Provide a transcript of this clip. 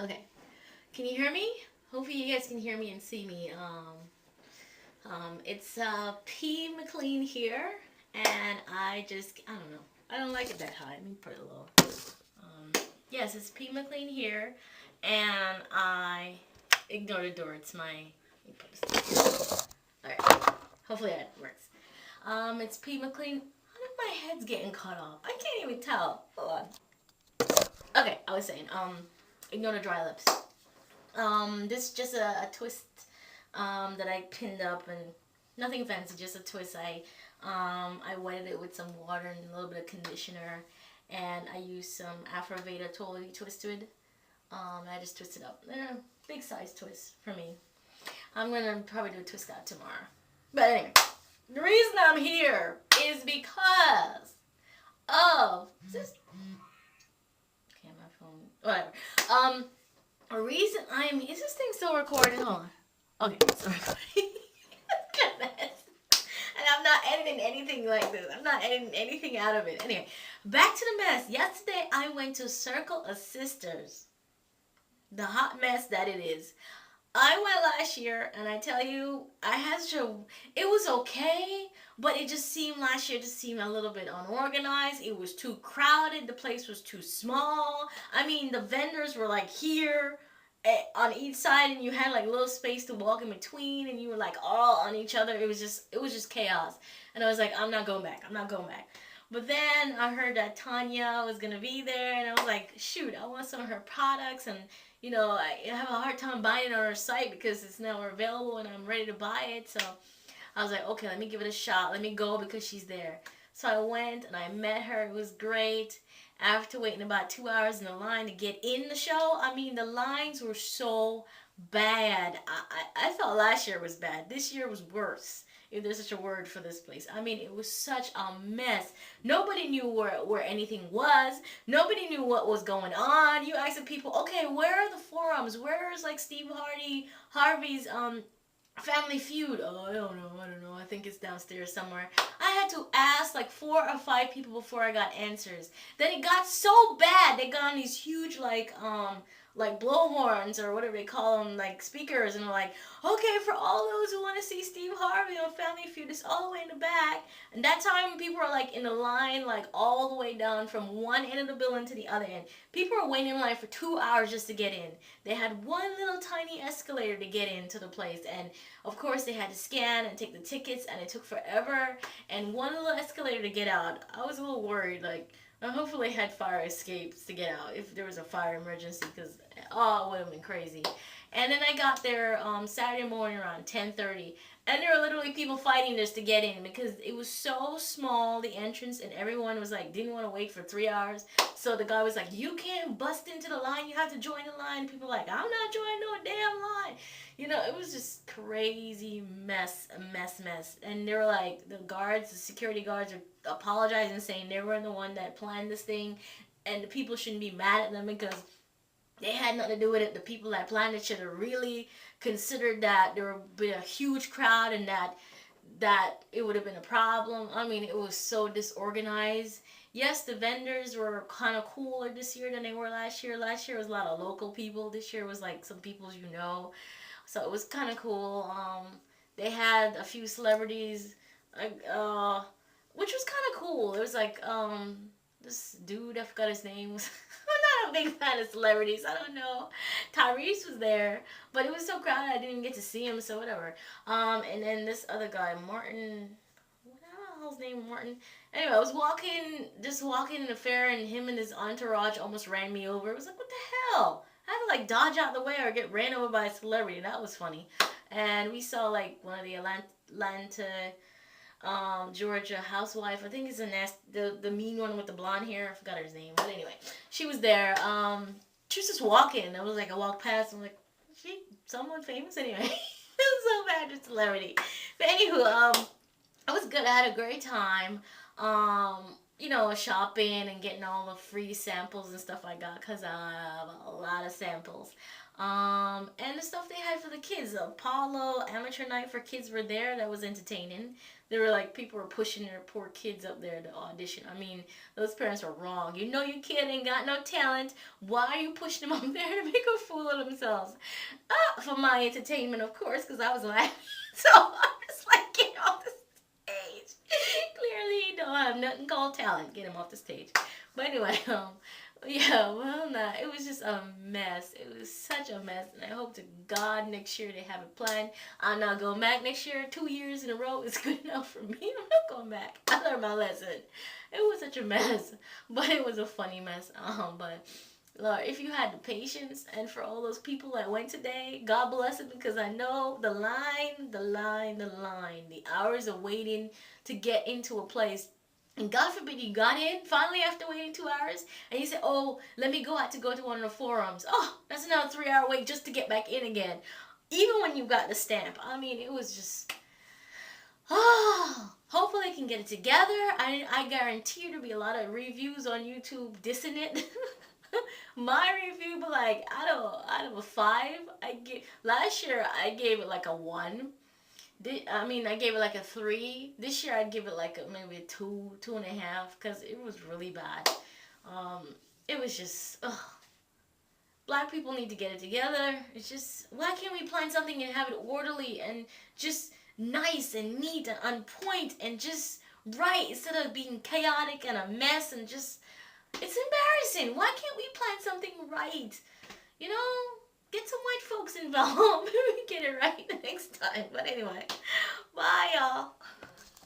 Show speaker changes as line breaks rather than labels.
Okay. Can you hear me? Hopefully you guys can hear me and see me. It's P McLean here, and I don't know. I don't like it that high. Let me put it a little. Um, yes, it's P McLean here, and I ignore the door. It's my. Let me put this. All right. Hopefully that works. It's P McLean. How did my head's getting cut off? I can't even tell. Hold on. Okay, I was saying. Ignore the dry lips. This is just a twist that I pinned up, and nothing fancy, just a twist. I wetted it with some water and a little bit of conditioner, and I used some Afroveda Totally Twisted. I just twisted up. Big size twist for me. I'm gonna probably do a twist out tomorrow. But anyway, the reason I'm here is because of this. Okay, my phone. Whatever. A reason I'm. Is this thing still recording? Hold on. Okay, it's still recording. Goodness. And I'm not editing anything like this. I'm not editing anything out of it. Anyway, back to the mess. Yesterday I went to Circle of Sisters. The hot mess that it is. I went last year, and I tell you, I had such a. It was okay, but it just seemed last year just seemed a little bit unorganized. It was too crowded. The place was too small. I mean, the vendors were like here on each side, and you had like little space to walk in between, and you were like all on each other. It was just chaos, and I was like, I'm not going back. I'm not going back. But then I heard that Tanya was gonna be there, and I was like, shoot, I want some of her products, and I have a hard time buying it on her site because it's now available and I'm ready to buy it. So I was like, okay, let me give it a shot. Let me go because she's there. So I went and I met her. It was great. After waiting about 2 hours in the line to get in the show, I mean, the lines were so bad. I thought last year was bad. This year was worse, if there's such a word for this place. I mean, it was such a mess. Nobody knew where anything was. Nobody knew what was going on. You asked the people, okay, where are the forums? Where's like Harvey's Family Feud? Oh, I don't know. I think it's downstairs somewhere. I had to ask like 4 or 5 people before I got answers. Then it got so bad. They got on these huge like blowhorns or whatever they call them, like speakers, and they're like, okay, for all those who want to see Steve Harvey on Family Feud, it's all the way in the back. And that time, people were like in the line, like all the way down from one end of the building to the other end. People were waiting in line for 2 hours just to get in. They had one little tiny escalator to get into the place, and of course they had to scan and take the tickets, and it took forever. And one little escalator to get out. I was a little worried, like. Hopefully, I had fire escapes to get out if there was a fire emergency, because it would have been crazy. And then I got there Saturday morning around 10:30, and there were literally people fighting just to get in because it was so small, the entrance, and everyone was like didn't want to wait for 3 hours. So the guy was like, "You can't bust into the line. You have to join the line." People were like, "I'm not joining no damn line." It was just crazy mess, a mess. And they were like, the security guards are apologizing, saying they were the one that planned this thing, and the people shouldn't be mad at them because they had nothing to do with it. The people that planned it should have really considered that there would be a huge crowd and that it would have been a problem. I mean, it was so disorganized. Yes, the vendors were kind of cooler this year than they were last year. Last year was a lot of local people. This year was like some people you know. So it was kind of cool. They had a few celebrities, which was kind of cool. It was like this dude, I forgot his name. I'm not a big fan of celebrities. I don't know. Tyrese was there, but it was so crowded I didn't even get to see him. So whatever. And then this other guy, Martin. What the hell's name, Martin? Anyway, I was just walking in the fair, and him and his entourage almost ran me over. It was like, what the hell? I had to like dodge out the way or get ran over by a celebrity. That was funny. And we saw like one of the Atlanta, Georgia housewife. I think it's the mean one with the blonde hair. I forgot her name, but anyway, she was there. She was just walking. I was like, I walked past. I'm like, is she someone famous anyway? It was so bad, just celebrity. But anywho, it was good. I had a great time. shopping and getting all the free samples and stuff I got because I have a lot of samples. And the stuff they had for the kids, Apollo Amateur Night for Kids were there. That was entertaining. They were like, people were pushing their poor kids up there to audition. I mean, those parents are wrong. You know your kid ain't got no talent. Why are you pushing them up there to make a fool of themselves? For my entertainment, of course, because I was laughing. So I'm just like, get off the stage. Clearly, you don't have nothing called talent. Get him off the stage. But anyway, yeah, well, nah, it was just a mess. It was such a mess, and I hope to God next year they have it planned. I'm not going back next year. 2 years in a row is good enough for me. I'm not going back. I learned my lesson. It was such a mess, but it was a funny mess. But Lord, if you had the patience, and for all those people that went today, God bless them, because I know the hours of waiting to get into a place. And God forbid you got in finally after waiting 2 hours and you said, oh, let me go out to go to one of the forums. Oh, that's another 3-hour wait just to get back in again. Even when you got the stamp. I mean, it was just, hopefully I can get it together. I guarantee you there'll be a lot of reviews on YouTube dissing it. My review, but like, out of a 5, last year I gave it like a 1. I gave it like a 3. This year I'd give it like maybe a 2, 2.5, because it was really bad. It was just, Black people need to get it together. It's just, why can't we plan something and have it orderly and just nice and neat and on point and just right, instead of being chaotic and a mess and just, it's embarrassing. Why can't we plan something right? Get some white folks involved. Get it right the next time. But anyway, bye y'all.